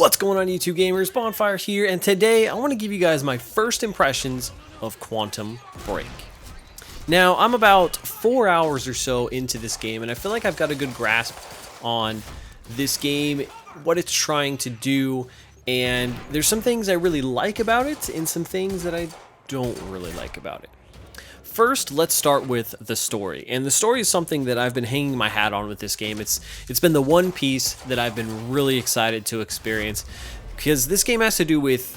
What's going on, YouTube gamers? Bonfire here, and today I want to give you guys my first impressions of Quantum Break. Now, I'm about 4 hours or so into this game, and I feel like I've got a good grasp on this game, what it's trying to do, and there's some things I really like about it, and some things that I don't really like about it. First, let's start with the story, and the story is something that I've been hanging my hat on with this game. It's been the one piece that I've been really excited to experience, because this game has to do with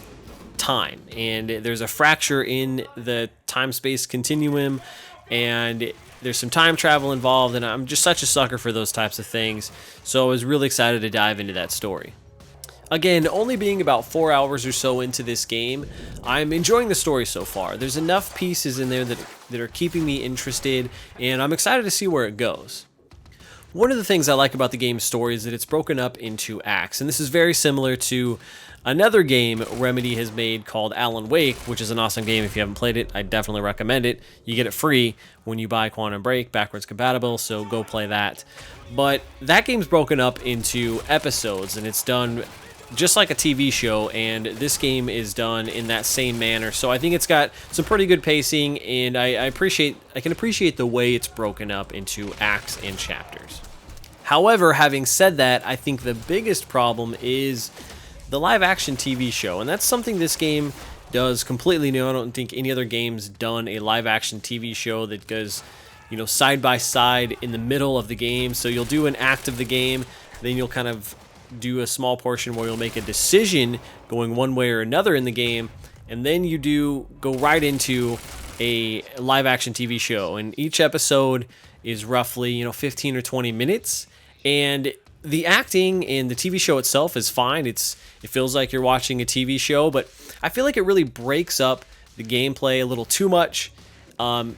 time, and there's a fracture in the time-space continuum, and there's some time travel involved, and I'm just such a sucker for those types of things, so I was really excited to dive into that story. Again, only being about 4 hours or so into this game, I'm enjoying the story so far. There's enough pieces in there that are keeping me interested, and I'm excited to see where it goes. One of the things I like about the game's story is that it's broken up into acts, and this is very similar to another game Remedy has made called Alan Wake, which is an awesome game. If you haven't played it, I definitely recommend it. You get it free when you buy Quantum Break, backwards compatible, so go play that. But that game's broken up into episodes, and it's done just like a TV show, and this game is done in that same manner. So I think it's got some pretty good pacing, and I can appreciate the way it's broken up into acts and chapters. However, having said that, I think the biggest problem is the live action TV show, and that's something this game does completely new. I don't think any other game's done a live action TV show that goes, side by side in the middle of the game. So you'll do an act of the game, then you'll kind of do a small portion where you'll make a decision going one way or another in the game, and then you go right into a live action TV show, and each episode is roughly 15 or 20 minutes, and the acting in the TV show itself is fine. It feels like you're watching a TV show, but I feel like it really breaks up the gameplay a little too much, and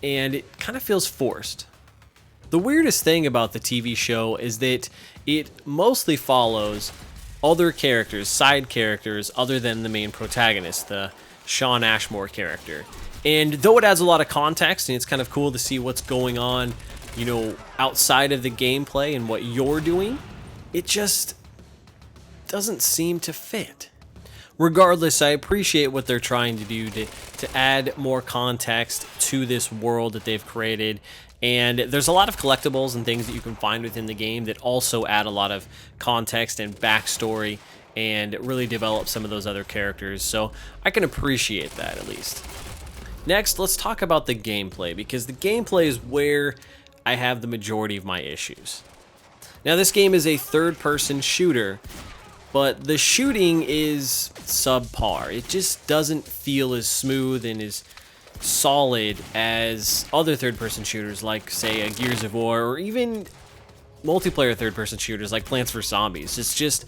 it kind of feels forced. The weirdest thing about the TV show is that it mostly follows other characters, side characters, other than the main protagonist, the Shawn Ashmore character. And though it adds a lot of context, and it's kind of cool to see what's going on, outside of the gameplay and what you're doing, it just doesn't seem to fit. Regardless, I appreciate what they're trying to do to add more context to this world that they've created. And there's a lot of collectibles and things that you can find within the game that also add a lot of context and backstory and really develop some of those other characters. So I can appreciate that, at least. Next, let's talk about the gameplay, because the gameplay is where I have the majority of my issues. Now, this game is a third-person shooter, but the shooting is subpar. It just doesn't feel as smooth and as solid as other third-person shooters like, say, a Gears of War, or even multiplayer third-person shooters like Plants vs. Zombies. It's just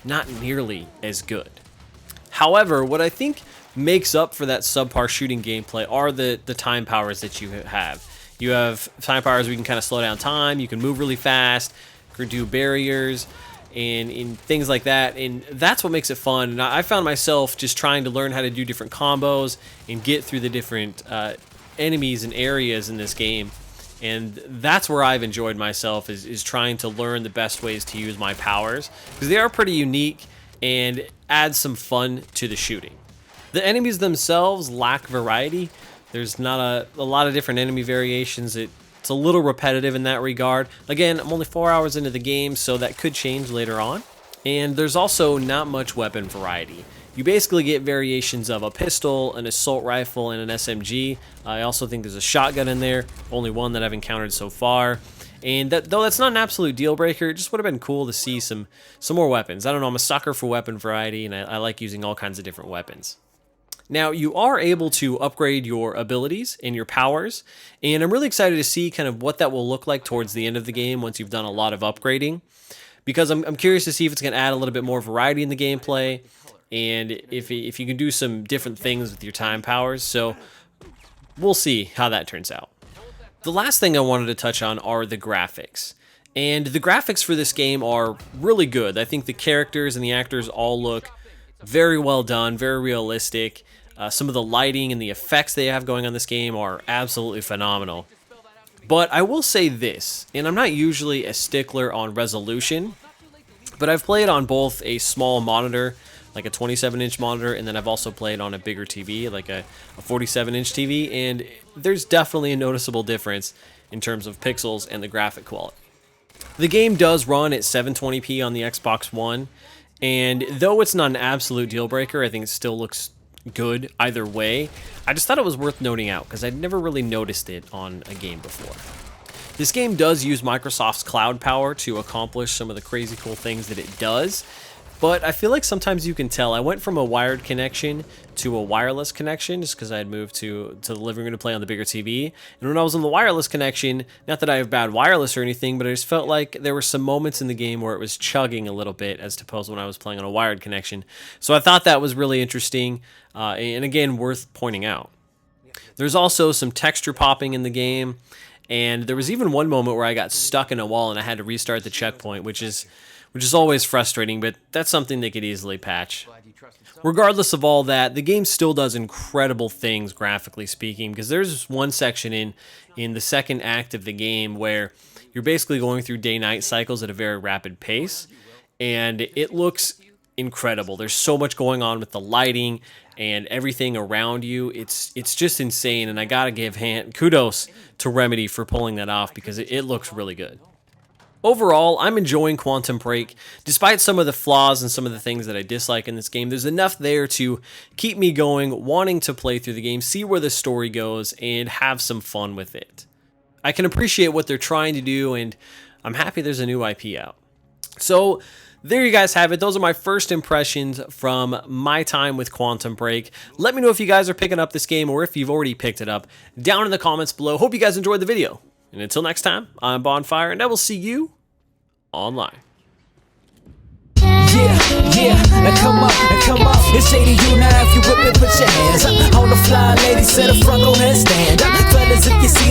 not nearly as good. However, what I think makes up for that subpar shooting gameplay are the time powers that you have. You have time powers where you can kind of slow down time, you can move really fast, you can do barriers, and things like that, and that's what makes it fun. And I found myself just trying to learn how to do different combos and get through the different enemies and areas in this game, and that's where I've enjoyed myself, is trying to learn the best ways to use my powers, because they are pretty unique and add some fun to the shooting. The enemies themselves lack variety. There's not a lot of different enemy variations. It's a little repetitive in that regard. Again, I'm only 4 hours into the game, so that could change later on. And there's also not much weapon variety. You basically get variations of a pistol, an assault rifle, and an SMG. I also think there's a shotgun in there, only one that I've encountered so far. And though that's not an absolute deal breaker, it just would have been cool to see some more weapons. I don't know, I'm a sucker for weapon variety, and I like using all kinds of different weapons. Now, you are able to upgrade your abilities and your powers, and I'm really excited to see kind of what that will look like towards the end of the game once you've done a lot of upgrading, because I'm curious to see if it's going to add a little bit more variety in the gameplay, and if you can do some different things with your time powers, so we'll see how that turns out. The last thing I wanted to touch on are the graphics. And the graphics for this game are really good. I think the characters and the actors all look very well done, very realistic. Some of the lighting and the effects they have going on this game are absolutely phenomenal. But I will say this, and I'm not usually a stickler on resolution, But I've played on both a small monitor, like a 27-inch monitor, and then I've also played on a bigger TV, like a 47-inch TV, and there's definitely a noticeable difference in terms of pixels and the graphic quality. The game does run at 720p on the Xbox One, and though it's not an absolute deal breaker, I think it still looks good either way. I just thought it was worth noting out because I'd never really noticed it on a game before. This game does use Microsoft's cloud power to accomplish some of the crazy cool things that it does, but I feel like sometimes you can tell. I went from a wired connection to a wireless connection just because I had moved to the living room to play on the bigger TV. And when I was on the wireless connection, not that I have bad wireless or anything, but I just felt like there were some moments in the game where it was chugging a little bit as opposed to when I was playing on a wired connection. So I thought that was really interesting and again, worth pointing out. There's also some texture popping in the game. And there was even one moment where I got stuck in a wall and I had to restart the checkpoint, which is always frustrating, but that's something they could easily patch. Regardless of all that, the game still does incredible things graphically speaking, because there's one section in the second act of the game where you're basically going through day-night cycles at a very rapid pace, and it looks incredible. There's so much going on with the lighting and everything around you. It's just insane, and I gotta give kudos to Remedy for pulling that off because it looks really good. Overall, I'm enjoying Quantum Break. Despite some of the flaws and some of the things that I dislike in this game, there's enough there to keep me going, wanting to play through the game, see where the story goes, and have some fun with it. I can appreciate what they're trying to do, and I'm happy there's a new IP out. So there you guys have it. Those are my first impressions from my time with Quantum Break. Let me know if you guys are picking up this game or if you've already picked it up down in the comments below. Hope you guys enjoyed the video. And until next time, I'm Bonfire, and I will see you online. Now come up, it's shady you now if you with me, put your hands up. On the fly, ladies, set a front on that stand up. Fellas, if you see